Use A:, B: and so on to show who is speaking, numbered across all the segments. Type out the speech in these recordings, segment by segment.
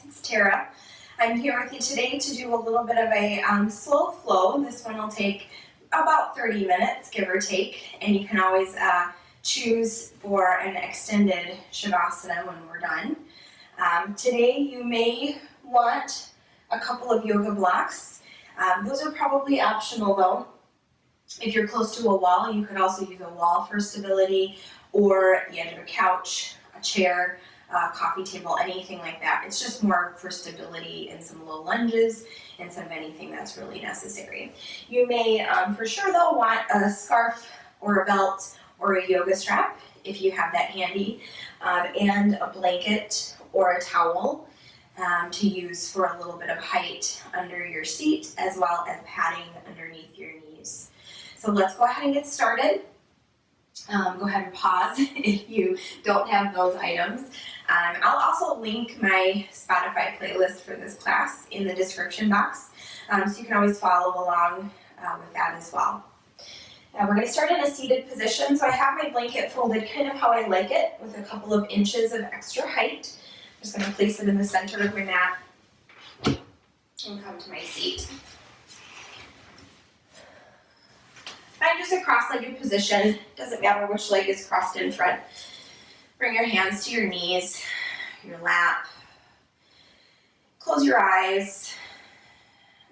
A: It's Tara. I'm here with you today to do a little bit of a slow flow. This one will take about 30 minutes, give or take, and you can always choose for an extended Shavasana when we're done. Today you may want a couple of yoga blocks. Those are probably optional though. If you're close to a wall, you could also use a wall for stability, or the edge of a couch, a chair, coffee table, anything like that. It's just more for stability and some low lunges instead of anything that's really necessary. You may, for sure though, want a scarf or a belt or a yoga strap if you have that handy, and a blanket or a towel to use for a little bit of height under your seat, as well as padding underneath your knees. So let's go ahead and get started. Go ahead and pause if you don't have those items. I'll also link my Spotify playlist for this class in the description box, so you can always follow along with that as well. Now we're going to start in a seated position, so I have my blanket folded kind of how I like it, with a couple of inches of extra height. I'm just going to place it in the center of my mat and come to my seat. Find just a cross-legged position, doesn't matter which leg is crossed in front. Bring your hands to your knees, your lap. Close your eyes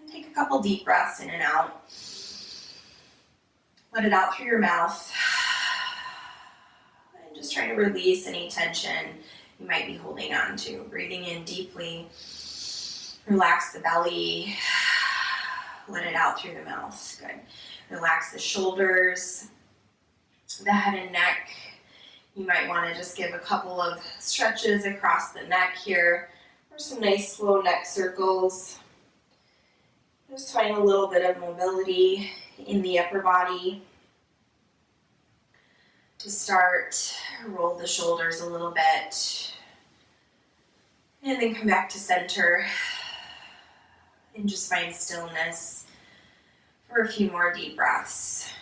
A: and take a couple deep breaths in and out. Let it out through your mouth. And just try to release any tension you might be holding on to. Breathing in deeply. Relax the belly. Let it out through the mouth. Good. Relax the shoulders, the head and neck. You might want to just give a couple of stretches across the neck here, or some nice slow neck circles. Just find a little bit of mobility in the upper body. To start, roll the shoulders a little bit, and then come back to center, and just find stillness for a few more deep breaths.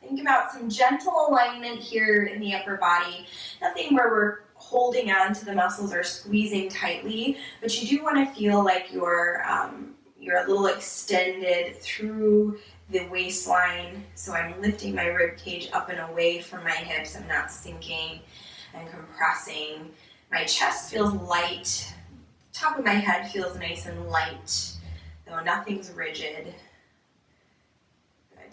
A: Think about some gentle alignment here in the upper body. Nothing where we're holding on to the muscles or squeezing tightly, but you do want to feel like you're a little extended through the waistline. So I'm lifting my rib cage up and away from my hips. I'm not sinking and compressing. My chest feels light. Top of my head feels nice and light, though nothing's rigid.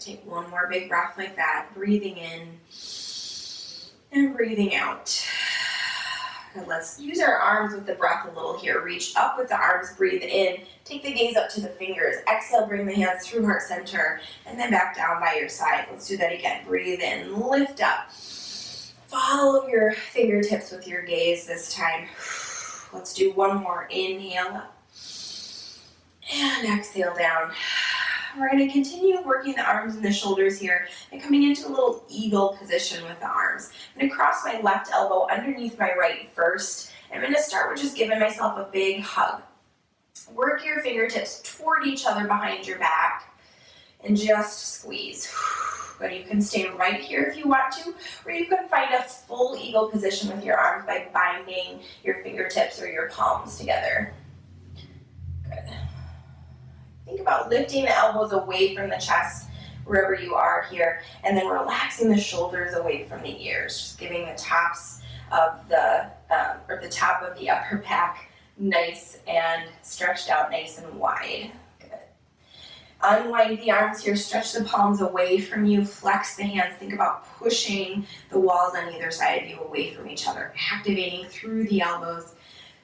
A: Take one more big breath like that, breathing in and breathing out. And let's use our arms with the breath a little here. Reach up with the arms, breathe in, take the gaze up to the fingers. Exhale, bring the hands through heart center, and then back down by your side. Let's do that again. Breathe in, lift up. Follow your fingertips with your gaze this time. Let's do one more. Inhale up and exhale down. We're going to continue working the arms and the shoulders here and coming into a little eagle position with the arms. I'm going to cross my left elbow underneath my right first. I'm going to start with just giving myself a big hug. Work your fingertips toward each other behind your back and just squeeze. But you can stay right here if you want to, or you can find a full eagle position with your arms by binding your fingertips or your palms together. Good. Think about lifting the elbows away from the chest wherever you are here, and then relaxing the shoulders away from the ears, just giving the tops of the top of the upper back nice and stretched out, nice and wide. Good. Unwind the arms here, stretch the palms away from you, flex the hands. Think about pushing the walls on either side of you away from each other, activating through the elbows,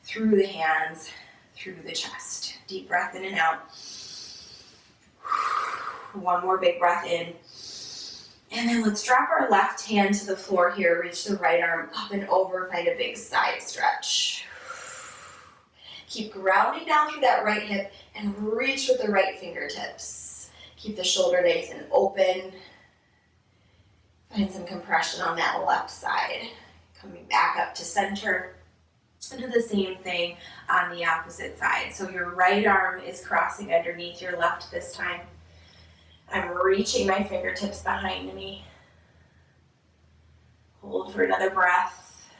A: through the hands, through the chest. Deep breath in and out. One more big breath in. And then let's drop our left hand to the floor here. Reach the right arm up and over. Find a big side stretch. Keep grounding down through that right hip and reach with the right fingertips. Keep the shoulder nice and open. Find some compression on that left side. Coming back up to center. And do the same thing on the opposite side. So your right arm is crossing underneath your left this time. I'm reaching my fingertips behind me. Hold for another breath.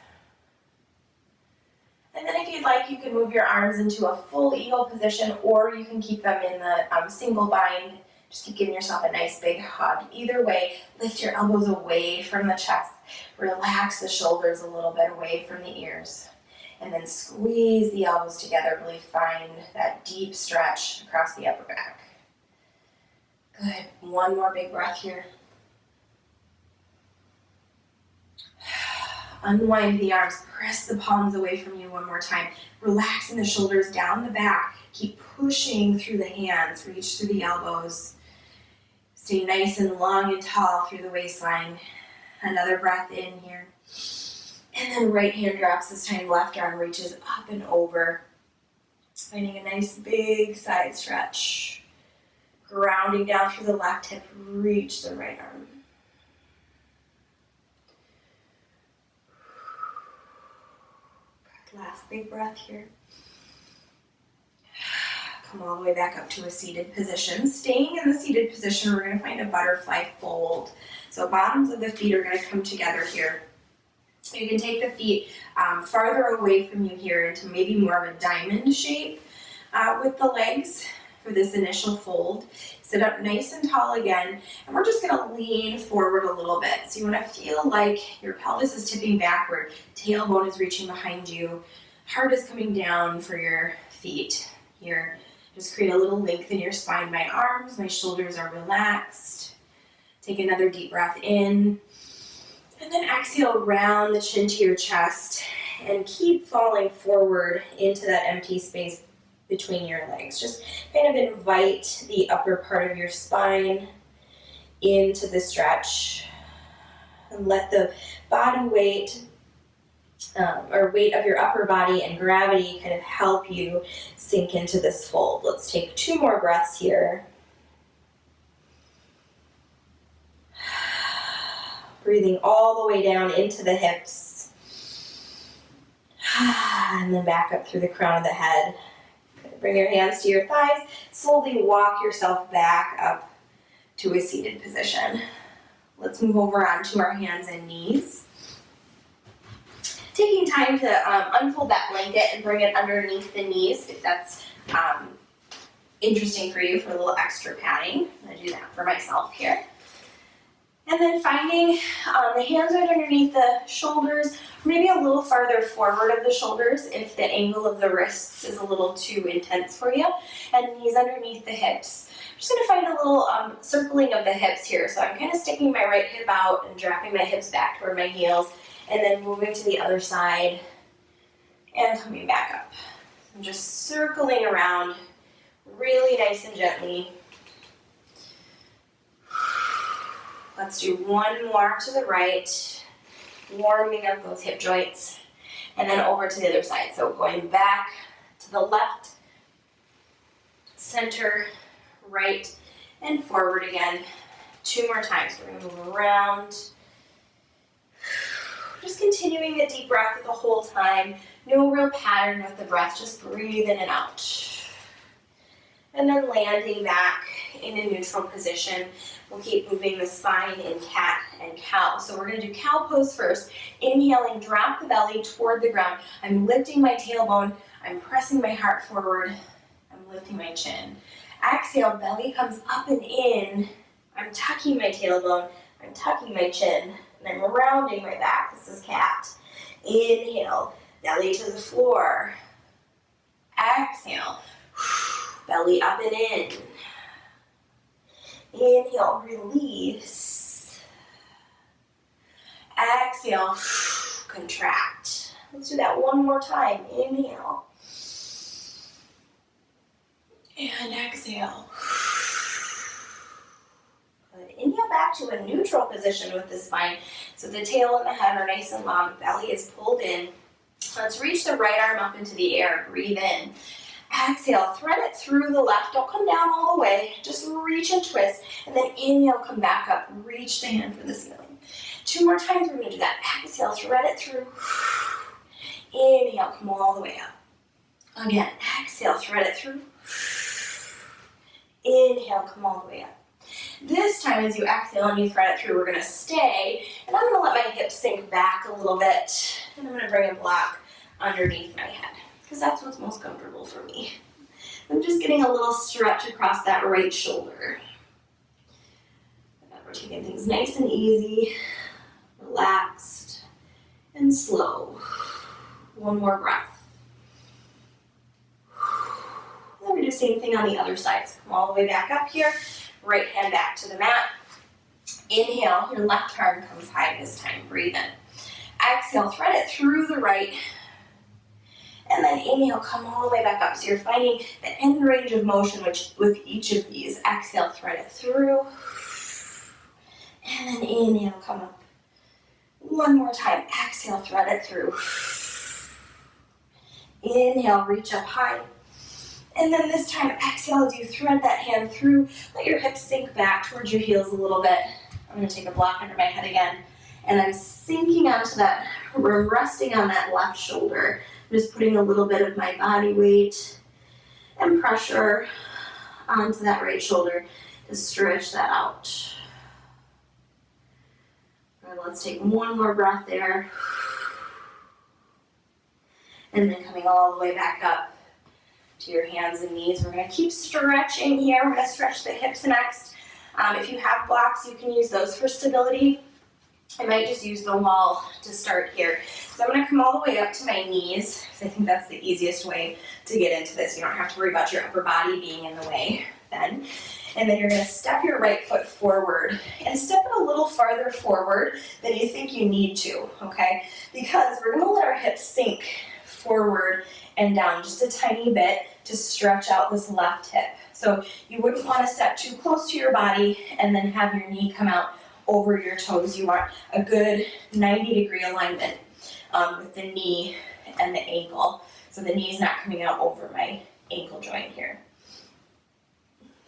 A: And then if you'd like, you can move your arms into a full eagle position, or you can keep them in the single bind. Just keep giving yourself a nice big hug. Either way, lift your elbows away from the chest. Relax the shoulders a little bit away from the ears. And then squeeze the elbows together. Really find that deep stretch across the upper back. Good. One more big breath here. Unwind the arms. Press the palms away from you one more time. Relaxing the shoulders down the back. Keep pushing through the hands. Reach through the elbows. Stay nice and long and tall through the waistline. Another breath in here. And then right hand drops this time. Left arm reaches up and over. Finding a nice big side stretch. Grounding down through the left hip. Reach the right arm. Last big breath here. Come all the way back up to a seated position. Staying in the seated position, we're going to find a butterfly fold. So bottoms of the feet are going to come together here. You can take the feet farther away from you here into maybe more of a diamond shape with the legs for this initial fold. Sit up nice and tall again, and we're just going to lean forward a little bit. So you want to feel like your pelvis is tipping backward, tailbone is reaching behind you, heart is coming down for your feet here. Just create a little length in your spine. My arms, my shoulders are relaxed. Take another deep breath in. And then exhale, round the chin to your chest. And keep falling forward into that empty space between your legs. Just kind of invite the upper part of your spine into the stretch. And let the body weight or weight of your upper body and gravity kind of help you sink into this fold. Let's take 2 more breaths here. Breathing all the way down into the hips. And then back up through the crown of the head. Bring your hands to your thighs. Slowly walk yourself back up to a seated position. Let's move over onto our hands and knees. Taking time to unfold that blanket and bring it underneath the knees if that's interesting for you, for a little extra padding. I'm going to do that for myself here. And then finding the hands right underneath the shoulders, maybe a little farther forward of the shoulders if the angle of the wrists is a little too intense for you. And knees underneath the hips. I'm just going to find a little circling of the hips here. So I'm kind of sticking my right hip out and dropping my hips back toward my heels. And then moving to the other side and coming back up. I'm just circling around really nice and gently. Let's do one more to the right, warming up those hip joints, and then over to the other side. So going back to the left, center, right, and forward again. 2 more times. We're going to move around. Just continuing the deep breath the whole time. No real pattern with the breath, just breathe in and out. And then landing back in a neutral position. We'll keep moving the spine in cat and cow. So we're going to do cow pose first. Inhaling, drop the belly toward the ground. I'm lifting my tailbone. I'm pressing my heart forward. I'm lifting my chin. Exhale, belly comes up and in. I'm tucking my tailbone. I'm tucking my chin. And I'm rounding my back. This is cat. Inhale, belly to the floor. Exhale, belly up and in. Inhale, release. Exhale, contract. Let's do that one more time. Inhale. And exhale. Good. Inhale back to a neutral position with the spine. So the tail and the head are nice and long. Belly is pulled in. Let's reach the right arm up into the air. Breathe in. Exhale, thread it through the left. Don't come down all the way. Just reach and twist. And then inhale, come back up. Reach the hand for the ceiling. 2 more times we're going to do that. Exhale, thread it through. Inhale, come all the way up. Again, exhale, thread it through. Inhale, come all the way up. This time as you exhale and you thread it through, we're going to stay. And I'm going to let my hips sink back a little bit. And I'm going to bring a block underneath my head. because that's what's most comfortable for me. I'm just getting a little stretch across that right shoulder. We're taking things nice and easy, relaxed, and slow. One more breath. Then we do the same thing on the other side. So come all the way back up here, right hand back to the mat. Inhale, your left arm comes high this time, breathe in. Exhale, thread it through the right. And then inhale, come all the way back up. So you're finding the end range of motion with each of these. Exhale, thread it through. And then inhale, come up. One more time. Exhale, thread it through. Inhale, reach up high. And then this time, exhale as you thread that hand through. Let your hips sink back towards your heels a little bit. I'm going to take a block under my head again. And I'm sinking onto that, we're resting on that left shoulder. I'm just putting a little bit of my body weight and pressure onto that right shoulder to stretch that out. All right, let's take one more breath there. And then coming all the way back up to your hands and knees. We're going to keep stretching here. We're going to stretch the hips next. If you have blocks, you can use those for stability. I might just use the wall to start here. So I'm going to come all the way up to my knees, because I think that's the easiest way to get into this. You don't have to worry about your upper body being in the way then. And then you're going to step your right foot forward and step it a little farther forward than you think you need to, okay? Because we're going to let our hips sink forward and down just a tiny bit to stretch out this left hip. So you wouldn't want to step too close to your body and then have your knee come out over your toes. You want a good 90-degree alignment with the knee and the ankle. So the knee is not coming out over my ankle joint here.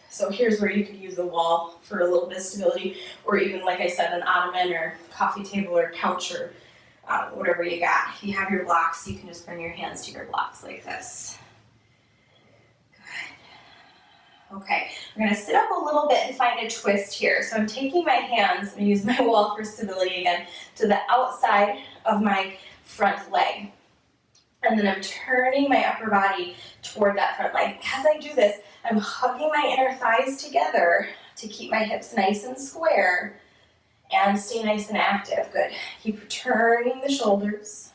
A: So here's where you could use the wall for a little bit of stability, or even, like I said, an ottoman or coffee table or couch or whatever you got. If you have your blocks, you can just bring your hands to your blocks like this. Okay, we're going to sit up a little bit and find a twist here. So I'm taking my hands, I'm going to use my wall for stability again, to the outside of my front leg. And then I'm turning my upper body toward that front leg. As I do this, I'm hugging my inner thighs together to keep my hips nice and square and stay nice and active. Good. Keep turning the shoulders.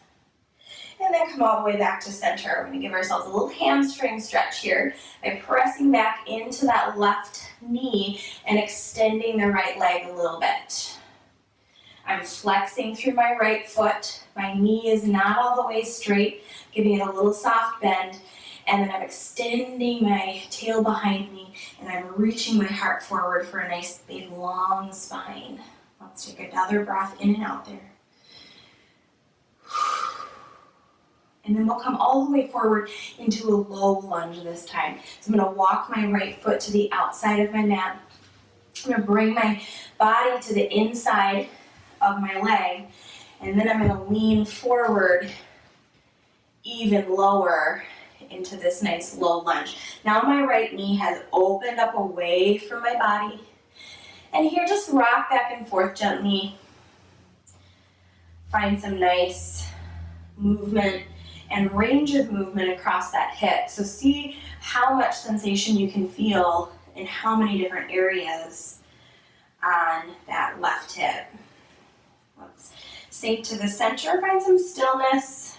A: And then come all the way back to center. We're going to give ourselves a little hamstring stretch here by pressing back into that left knee and extending the right leg a little bit. I'm flexing through my right foot. My knee is not all the way straight, giving it a little soft bend. And then I'm extending my tail behind me, and I'm reaching my heart forward for a nice big long spine. Let's take another breath in and out there. And then we'll come all the way forward into a low lunge this time. So I'm going to walk my right foot to the outside of my mat. I'm going to bring my body to the inside of my leg. And then I'm going to lean forward even lower into this nice low lunge. Now my right knee has opened up away from my body. And here, just rock back and forth gently. Find some nice movement and range of movement across that hip. So see how much sensation you can feel in how many different areas on that left hip. Let's sink to the center, find some stillness.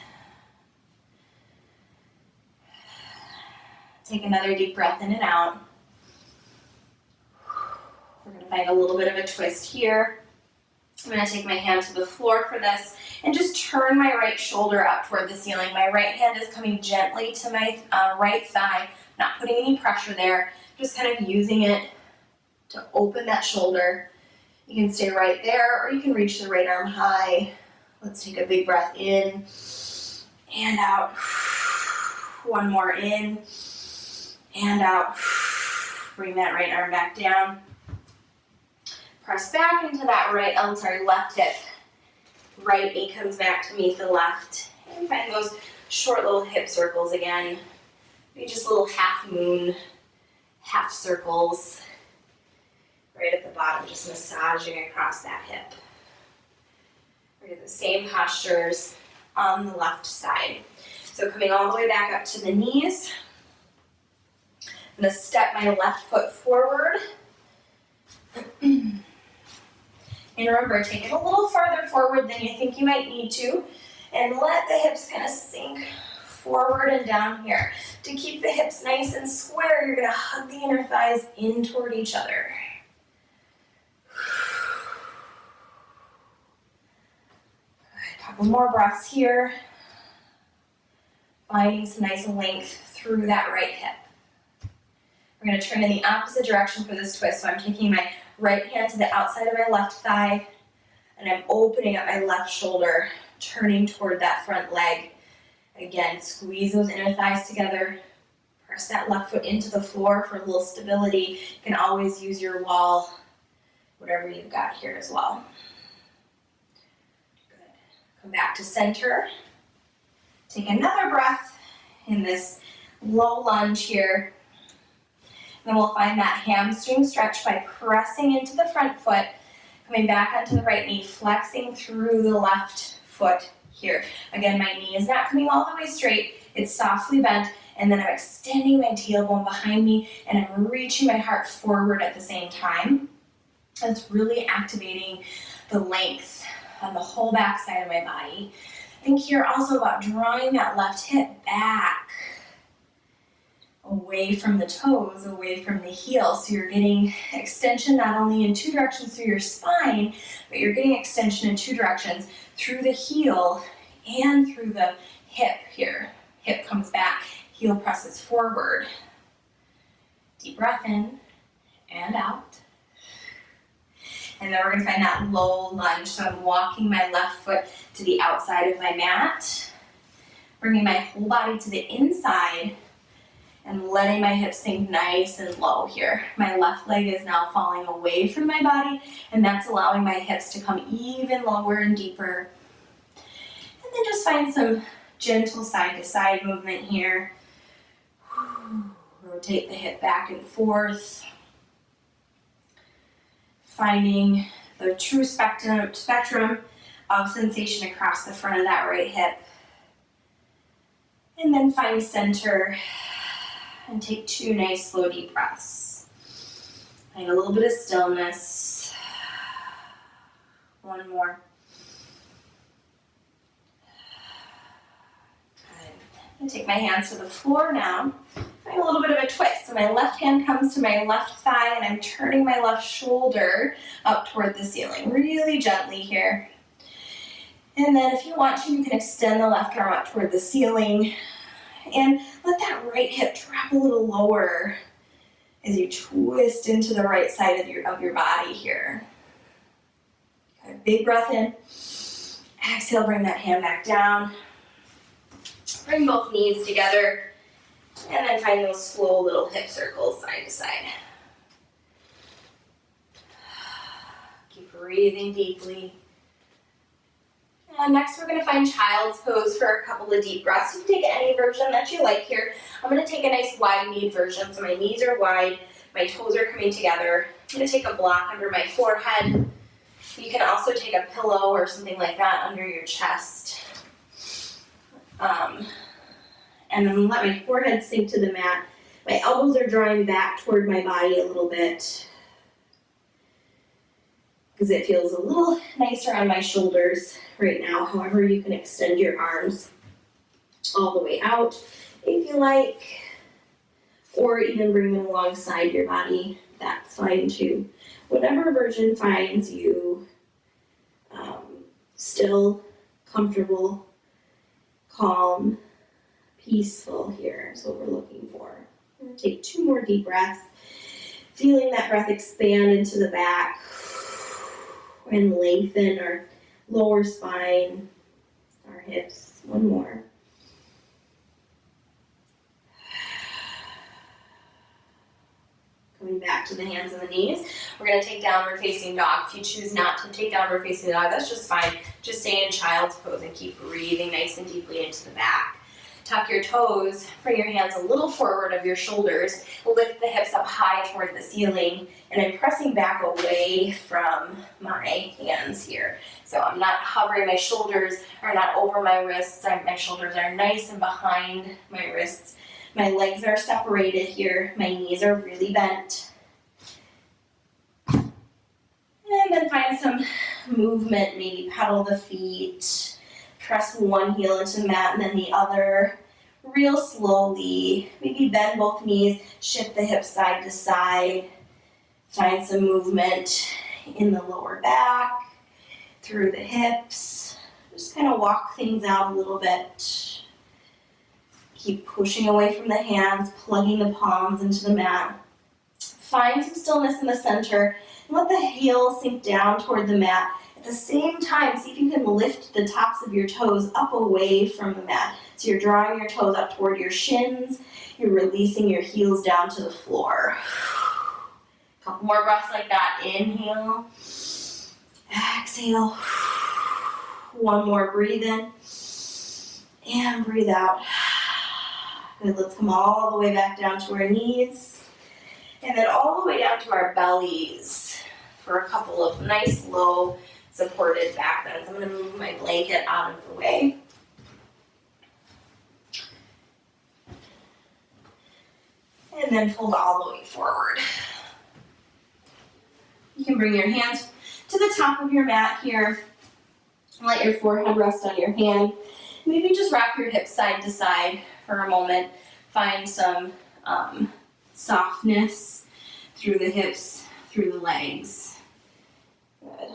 A: Take another deep breath in and out. We're going to find a little bit of a twist here. I'm going to take my hand to the floor for this and just turn my right shoulder up toward the ceiling. My right hand is coming gently to my right thigh, not putting any pressure there, just kind of using it to open that shoulder. You can stay right there, or you can reach the right arm high. Let's take a big breath in and out. One more in and out. Bring that right arm back down. Press back into that left hip. Right knee comes back to meet the left. And find those short little hip circles again. Maybe just little half moon, half circles. Right at the bottom, just massaging across that hip. We're going to do the same postures on the left side. So coming all the way back up to the knees. I'm gonna step my left foot forward. And remember, take it a little farther forward than you think you might need to, and let the hips kind of sink forward and down here. To keep the hips nice and square, you're gonna hug the inner thighs in toward each other. Good. A couple more breaths here. Finding some nice length through that right hip. We're going to turn in the opposite direction for this twist. So I'm taking my right hand to the outside of my left thigh, and I'm opening up my left shoulder, turning toward that front leg. Again, squeeze those inner thighs together. Press that left foot into the floor for a little stability. You can always use your wall, whatever you've got here as well. Good. Come back to center. Take another breath in this low lunge here. Then we'll find that hamstring stretch by pressing into the front foot, coming back onto the right knee, flexing through the left foot here. Again, my knee is not coming all the way straight, it's softly bent, and then I'm extending my tailbone behind me, and I'm reaching my heart forward at the same time. That's really activating the length on the whole back side of my body. Think here also about drawing that left hip back, away from the toes, away from the heel. So you're getting extension not only in two directions through your spine, but you're getting extension in two directions through the heel and through the hip here. Hip comes back, heel presses forward. Deep breath in and out. And then we're going to find that low lunge. So I'm walking my left foot to the outside of my mat, bringing my whole body to the inside, and letting my hips sink nice and low here. My left leg is now falling away from my body, and that's allowing my hips to come even lower and deeper. And then just find some gentle side to side movement here. Rotate the hip back and forth. Finding the true spectrum of sensation across the front of that right hip. And then find center. And take two nice slow deep breaths. Find a little bit of stillness. One more. Good. I'm going to take my hands to the floor now. Find a little bit of a twist. So my left hand comes to my left thigh, and I'm turning my left shoulder up toward the ceiling. Really gently here. And then if you want to, you can extend the left arm up toward the ceiling. And let that right hip drop a little lower as you twist into the right side of your body here. Okay, big breath in. Exhale, bring that hand back down. Bring both knees together. And then find those slow little hip circles side to side. Keep breathing deeply. Next, we're going to find child's pose for a couple of deep breaths. You can take any version that you like here. I'm going to take a nice wide-kneed version. So my knees are wide, my toes are coming together. I'm going to take a block under my forehead. You can also take a pillow or something like that under your chest. And then let my forehead sink to the mat. My elbows are drawing back toward my body a little bit, because it feels a little nicer on my shoulders right now. However, you can extend your arms all the way out if you like, or even bring them alongside your body. That's fine too. Whatever version finds you still, comfortable, calm, peaceful here is what we're looking for. I'm going to take two more deep breaths, feeling that breath expand into the back and lengthen our lower spine, our hips. One more. Coming back to the hands and the knees. We're going to take downward facing dog. If you choose not to take downward facing dog, that's just fine. Just stay in child's pose and keep breathing nice and deeply into the back. Tuck your toes, bring your hands a little forward of your shoulders, lift the hips up high toward the ceiling, and I'm pressing back away from my hands here. So I'm not hovering, my shoulders are not over my wrists, my shoulders are nice and behind my wrists. My legs are separated here, my knees are really bent. And then find some movement, maybe pedal the feet, press one heel into the mat and then the other, real slowly. Maybe bend both knees, shift the hips side to side. Find some movement in the lower back, through the hips. Just kind of walk things out a little bit. Keep pushing away from the hands, plugging the palms into the mat. Find some stillness in the center. Let the heels sink down toward the mat. At the same time, see if you can lift the tops of your toes up away from the mat. So you're drawing your toes up toward your shins. You're releasing your heels down to the floor. A couple more breaths like that. Inhale. Exhale. One more. Breathe in. And breathe out. Good. Let's come all the way back down to our knees. And then all the way down to our bellies for a couple of nice, low, supported back bends. I'm going to move my blanket out of the way. And then fold all the way forward. You can bring your hands to the top of your mat here. Let your forehead rest on your hand. Maybe just rock your hips side to side for a moment. Find some softness through the hips, through the legs. Good.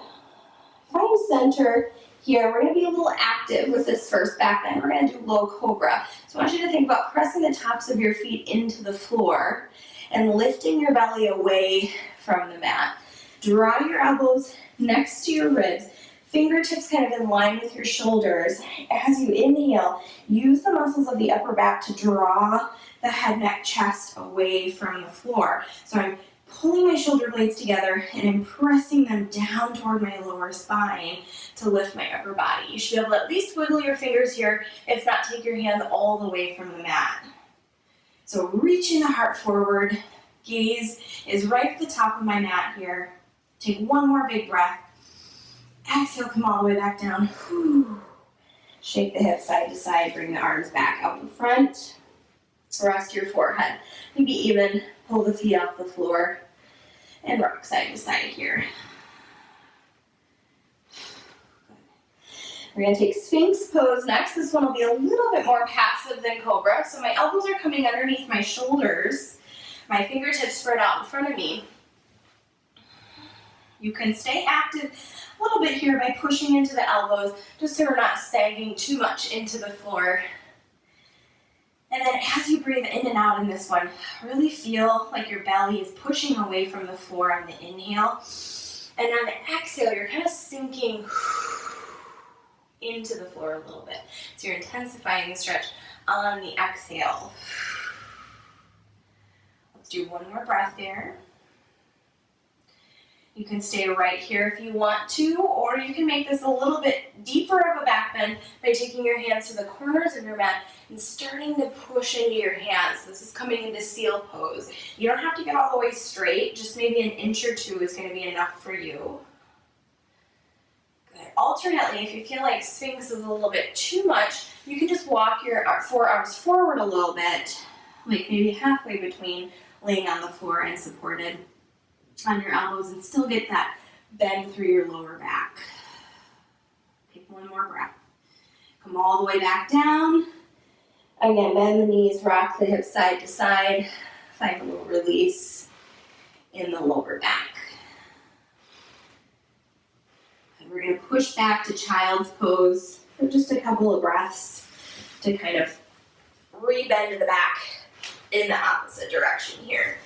A: Find center here. We're going to be a little active with this first back bend. We're going to do low cobra. So I want you to think about pressing the tops of your feet into the floor and lifting your belly away from the mat. Draw your elbows next to your ribs. Fingertips kind of in line with your shoulders. As you inhale, use the muscles of the upper back to draw the head, neck, chest away from the floor. So I'm pulling my shoulder blades together and I'm pressing them down toward my lower spine to lift my upper body. You should be able to at least wiggle your fingers here, if not take your hands all the way from the mat. So reaching the heart forward, gaze is right at the top of my mat here. Take one more big breath. Exhale, come all the way back down. Whew. Shake the hips side to side, bring the arms back out in front. Rest your forehead. Maybe even pull the feet off the floor and rock side to side here. We're going to take Sphinx pose next. This one will be a little bit more passive than Cobra. So my elbows are coming underneath my shoulders. My fingertips spread out in front of me. You can stay active a little bit here by pushing into the elbows, just so we're not sagging too much into the floor. And then as you breathe in and out in this one, really feel like your belly is pushing away from the floor on the inhale. And on the exhale, you're kind of sinking into the floor a little bit. So you're intensifying the stretch on the exhale. Let's do one more breath there. You can stay right here if you want to, or you can make this a little bit deeper of a back bend by taking your hands to the corners of your mat and starting to push into your hands. So this is coming into seal pose. You don't have to get all the way straight, just maybe an inch or two is going to be enough for you. Good. Alternately, if you feel like Sphinx is a little bit too much, you can just walk your forearms forward a little bit, like maybe halfway between laying on the floor and supported on your elbows, and still get that bend through your lower back. Take one more breath. Come all the way back down. Again, bend the knees, rock the hips side to side. Find a little release in the lower back. And we're going to push back to child's pose for just a couple of breaths to kind of re-bend the back in the opposite direction here.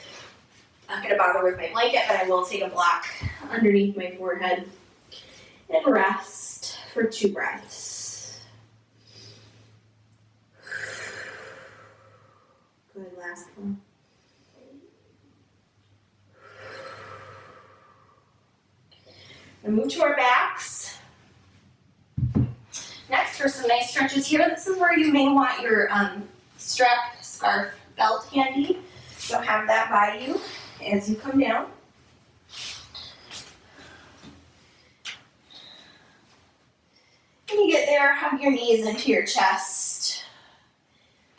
A: Not going to bother with my blanket, but I will take a block underneath my forehead and rest for 2 breaths. Good, last one. And move to our backs. Next, for for some nice stretches here. This is where you may want your strap, scarf, belt handy. So have that by you as you come down. When you get there, hug your knees into your chest.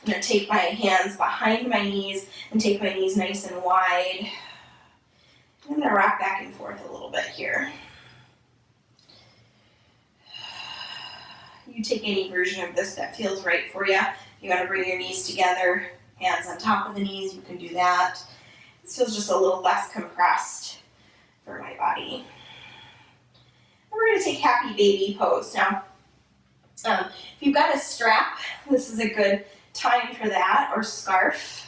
A: I'm going to take my hands behind my knees and take my knees nice and wide. I'm going to rock back and forth a little bit here. You take any version of this that feels right for you. You want to bring your knees together, hands on top of the knees, you can do that. This feels just a little less compressed for my body. And we're going to take happy baby pose. Now, if you've got a strap, this is a good time for that, or scarf.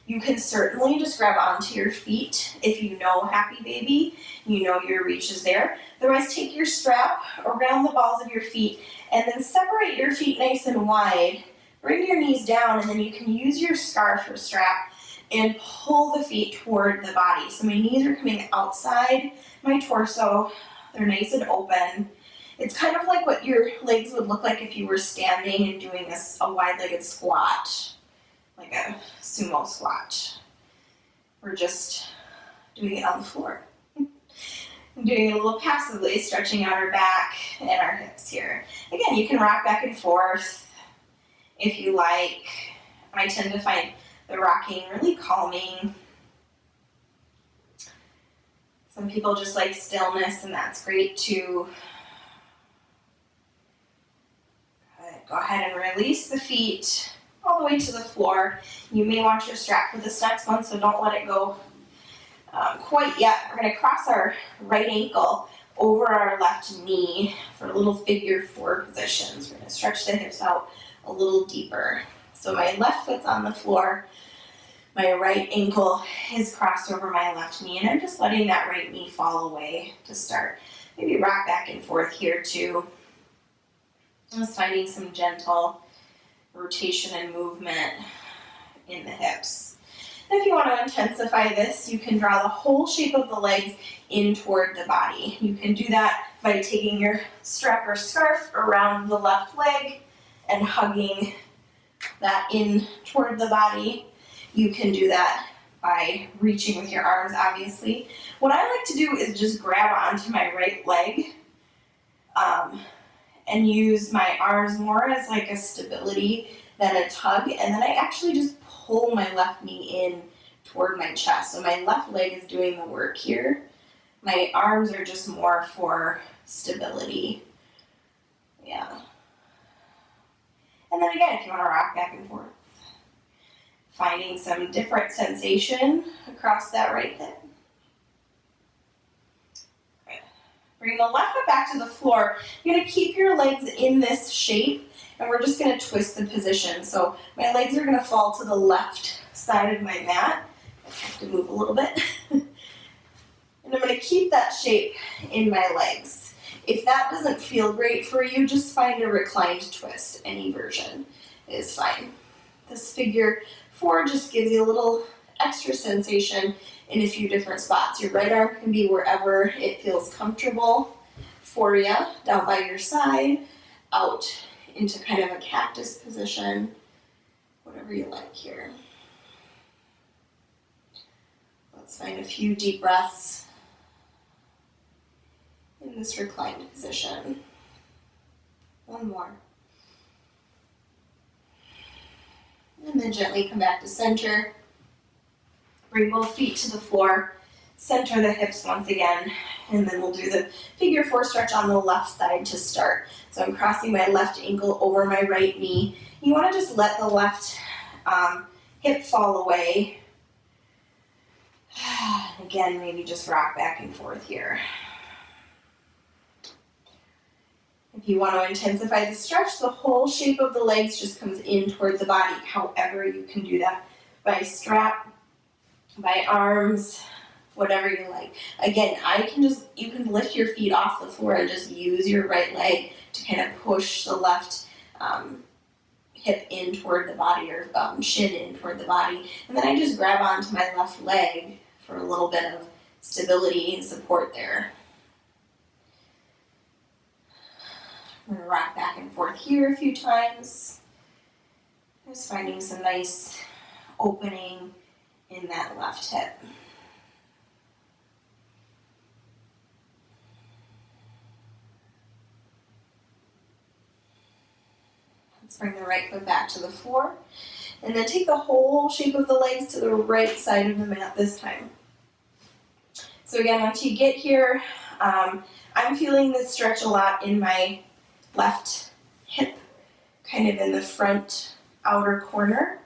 A: You can certainly just grab onto your feet if you know happy baby, you know your reach is there. Otherwise, take your strap around the balls of your feet and then separate your feet nice and wide. Bring your knees down, and then you can use your scarf or strap and pull the feet toward the body. So my knees are coming outside my torso. They're nice and open. It's kind of like what your legs would look like if you were standing and doing a wide-legged squat, like a sumo squat. We're just doing it on the floor. I'm doing it a little passively, stretching out our back and our hips here. Again, you can rock back and forth if you like. I tend to find the rocking really calming. Some people just like stillness, and that's great too. Go ahead and release the feet all the way to the floor. You may want your strap for this next one, so don't let it go quite yet. We're going to cross our right ankle over our left knee for a little figure four positions. We're going to stretch the hips out a little deeper. So my left foot's on the floor, my right ankle is crossed over my left knee, and I'm just letting that right knee fall away to start. Maybe rock back and forth here too. Just finding some gentle rotation and movement in the hips. And if you want to intensify this, you can draw the whole shape of the legs in toward the body. You can do that by taking your strap or scarf around the left leg and hugging that in toward the body. You can do that by reaching with your arms, obviously. What I like to do is just grab onto my right leg and use my arms more as like a stability than a tug, and then I actually just pull my left knee in toward my chest. So my left leg is doing the work here. My arms are just more for stability. Yeah. And then again, if you want to rock back and forth, finding some different sensation across that right hip. Bring the left foot back to the floor. You're going to keep your legs in this shape, and we're just going to twist the position. So my legs are going to fall to the left side of my mat. I have to move a little bit. And I'm going to keep that shape in my legs. If that doesn't feel great for you, just find a reclined twist. Any version is fine. This figure four just gives you a little extra sensation in a few different spots. Your right arm can be wherever it feels comfortable for you, down by your side, out into kind of a cactus position, whatever you like here. Let's find a few deep breaths in this reclined position. One more. And then gently come back to center. Bring both feet to the floor, center the hips once again, and then we'll do the figure four stretch on the left side to start. So I'm crossing my left ankle over my right knee. You want to just let the left hip fall away. Again, maybe just rock back and forth here. If you want to intensify the stretch, the whole shape of the legs just comes in towards the body. However, you can do that by strap, by arms, whatever you like. Again, you can lift your feet off the floor and just use your right leg to kind of push the left hip in toward the body, or shin in toward the body. And then I just grab onto my left leg for a little bit of stability and support there. I'm going to rock back and forth here a few times. Just finding some nice opening in that left hip. Let's bring the right foot back to the floor. And then take the whole shape of the legs to the right side of the mat this time. So again, once you get here, I'm feeling this stretch a lot in my left hip, kind of in the front outer corner.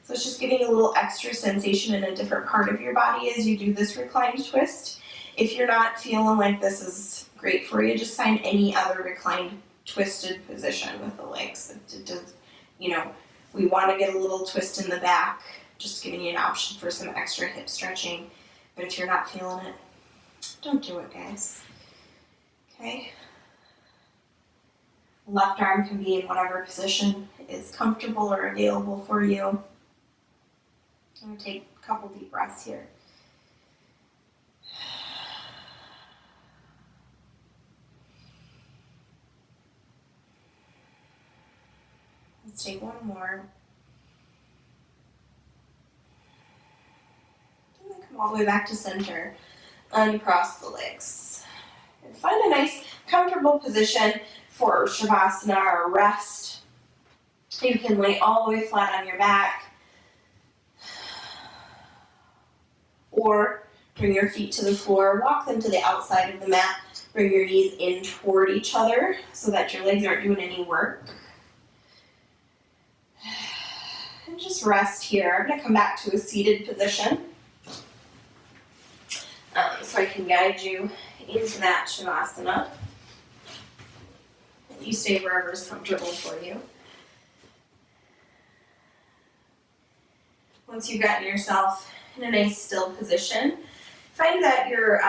A: So it's just giving you a little extra sensation in a different part of your body as you do this reclined twist. If you're not feeling like this is great for you, just find any other reclined twisted position with the legs. It does, we want to get a little twist in the back, just giving you an option for some extra hip stretching. But if you're not feeling it, don't do it, guys. Okay? Left arm can be in whatever position is comfortable or available for you. I'm going to take a couple deep breaths here. Let's take one more. And then come all the way back to center. Uncross the legs. And find a nice, comfortable position for Shavasana or rest. You can lay all the way flat on your back. Or bring your feet to the floor, walk them to the outside of the mat. Bring your knees in toward each other so that your legs aren't doing any work. And just rest here. I'm going to come back to a seated position so I can guide you into that Shavasana. You stay wherever is comfortable for you. Once you've gotten yourself in a nice still position, find that your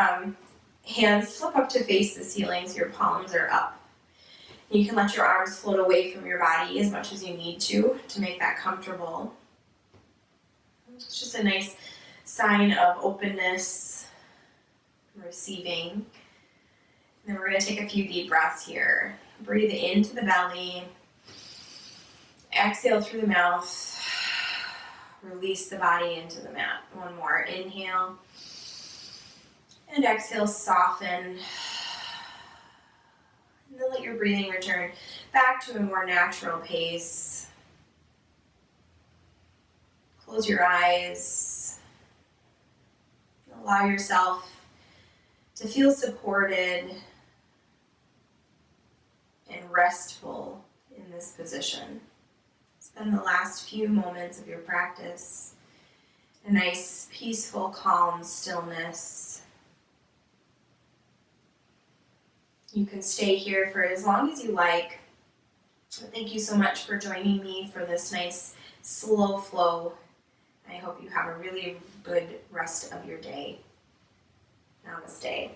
A: hands flip up to face the ceiling so your palms are up. You can let your arms float away from your body as much as you need to make that comfortable. It's just a nice sign of openness, receiving. And then we're going to take a few deep breaths here. Breathe into the belly. Exhale through the mouth. Release the body into the mat. One more. Inhale. And exhale, soften. And then let your breathing return back to a more natural pace. Close your eyes. Allow yourself to feel supported and restful in this position. Spend the last few moments of your practice in a nice, peaceful, calm stillness. You can stay here for as long as you like. Thank you so much for joining me for this nice, slow flow. I hope you have a really good rest of your day. Namaste.